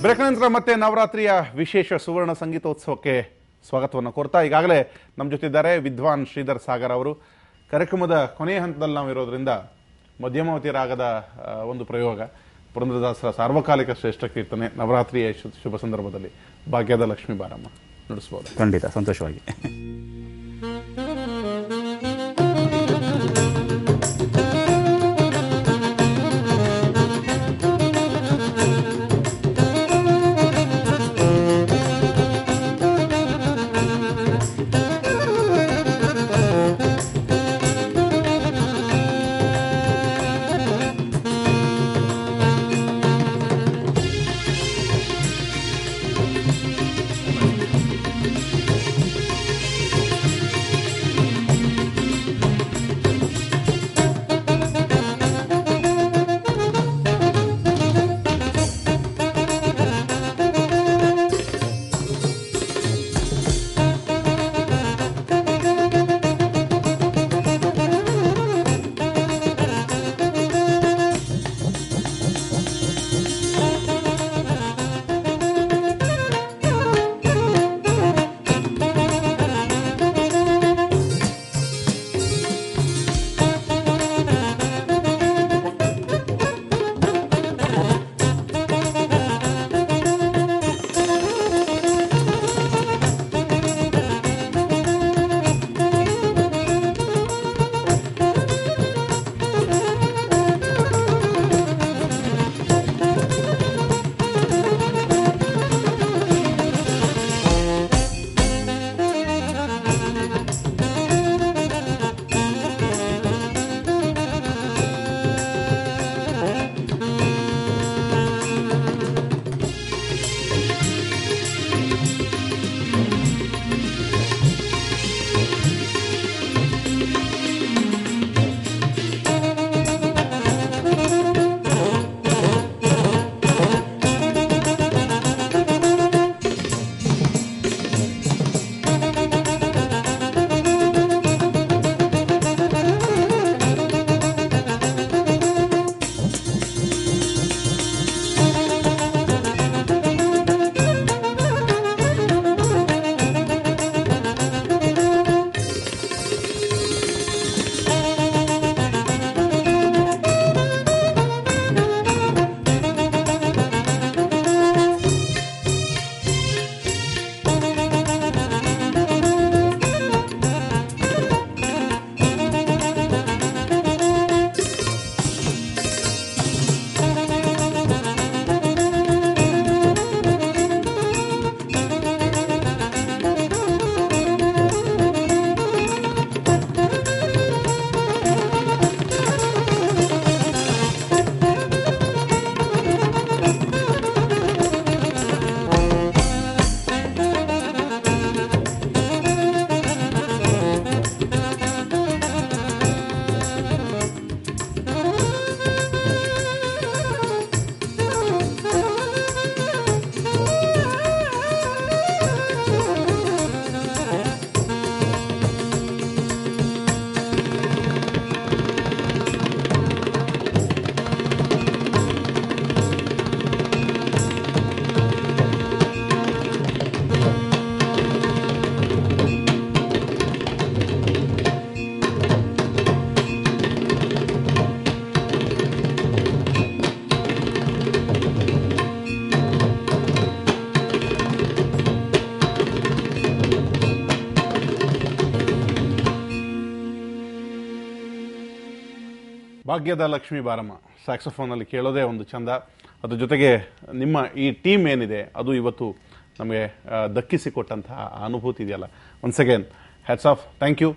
Break ನಂತರ ಮತ್ತೆ ನವರಾತ್ರಿಯ ವಿಶೇಷ ಸುವರ್ಣ ಸಂಗೀತೋತ್ಸವಕ್ಕೆ ಸ್ವಾಗತವನ್ನು ಕೋರ್ತಾ ಈಗಾಗಲೇ ನಮ್ಮ ಜೊತೆ ಇದ್ದಾರೆ ವಿದ್ವಾನ್ ಶ್ರೀಧರ್ ಸಾಗರ್ ಅವರು. ಕಾರ್ಯಕ್ರಮದ ಕೊನೆಯ ಹಂತದಲ್ಲಿ ನಾವು ಇರೋದ್ರಿಂದ ಮಧ್ಯಮಾವತಿ ರಾಗದ ಒಂದು ಪ್ರಯೋಗ ಪುರಂದರದಾಸರ ಸಾರ್ವಕಾಲಿಕ ಶ್ರೇಷ್ಠ ಕೀರ್ತನೆ ನವರಾತ್ರಿಯ ಶುಭ ಸಂದರ್ಭದಲ್ಲಿ ಭಾಗ್ಯದ ಲಕ್ಷ್ಮೀ ಬಾರಮ್ಮ ನುಡಿಸಬಹುದು. ಖಂಡಿತ ಸಂತೋಷವಾಗಿ. ಭಾಗ್ಯದ ಲಕ್ಷ್ಮೀ ಬಾರಮ್ಮ ಸ್ಯಾಕ್ಸೋಫೋನಲ್ಲಿ ಕೇಳೋದೇ ಒಂದು ಚಂದ. ಅದ್ರ ಜೊತೆಗೆ ನಿಮ್ಮ ಈ ಟೀಮ್ ಏನಿದೆ ಅದು ಇವತ್ತು ನಮಗೆ ದಕ್ಕಿಸಿಕೊಟ್ಟಂತಹ ಅನುಭೂತಿ ಇದೆಯಲ್ಲ. Once again hats off. Thank you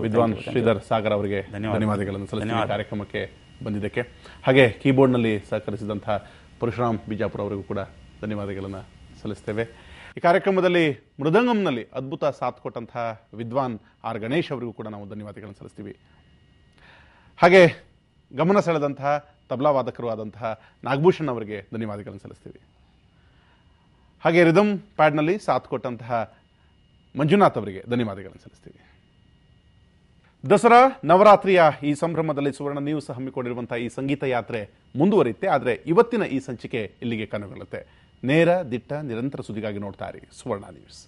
Vidwan Sridhar Sagar ಅವರಿಗೆ ಧನ್ಯವಾದಗಳನ್ನು ಸಲ್ಲಿಸ್ತೀನಿ ಕಾರ್ಯಕ್ರಮಕ್ಕೆ ಬಂದಿದ್ದಕ್ಕೆ. ಹಾಗೆ ಕೀಬೋರ್ಡ್ನಲ್ಲಿ ಸಹಕರಿಸಿದಂತಹ ಪರಶುರಾಮ್ ಬಿಜಾಪುರ ಅವರಿಗೂ ಕೂಡ ಧನ್ಯವಾದಗಳನ್ನು ಸಲ್ಲಿಸ್ತೇವೆ. ಈ ಕಾರ್ಯಕ್ರಮದಲ್ಲಿ ಮೃದಂಗಂನಲ್ಲಿ ಅದ್ಭುತ ಸಾಥ್ ಕೊಟ್ಟಂತಹ ವಿದ್ವಾನ್ ಆರ್ ಗಣೇಶ್ ಅವರಿಗೂ ಕೂಡ ನಾವು ಧನ್ಯವಾದಗಳನ್ನು ಸಲ್ಲಿಸ್ತೀವಿ. ಹಾಗೆ ಗಮನ ಸೆಳೆದಂತಹ ತಬಲಾ ವಾದಕರು ಆದಂತಹ ನಾಗಭೂಷಣ್ ಅವರಿಗೆ ಧನ್ಯವಾದಗಳನ್ನು ಸಲ್ಲಿಸ್ತೀವಿ. ಹಾಗೆ ರಿದಮ್ ಪ್ಯಾಡ್ನಲ್ಲಿ ಸಾಥ್ ಕೊಟ್ಟಂತಹ ಮಂಜುನಾಥ್ ಅವರಿಗೆ ಧನ್ಯವಾದಗಳನ್ನು ಸಲ್ಲಿಸ್ತೀವಿ. ದಸರಾ ನವರಾತ್ರಿಯ ಈ ಸಂಭ್ರಮದಲ್ಲಿ ಸುವರ್ಣ ನ್ಯೂಸ್ ಹಮ್ಮಿಕೊಂಡಿರುವಂತಹ ಈ ಸಂಗೀತ ಯಾತ್ರೆ ಮುಂದುವರಿಯುತ್ತೆ. ಆದರೆ ಇವತ್ತಿನ ಈ ಸಂಚಿಕೆ ಇಲ್ಲಿಗೆ ಕೊನೆಗೊಳ್ಳುತ್ತೆ. ನೇರ ದಿಟ್ಟ ನಿರಂತರ ಸುದ್ದಿಗಾಗಿ ನೋಡ್ತಾ ಇರಿ ಸುವರ್ಣ ನ್ಯೂಸ್.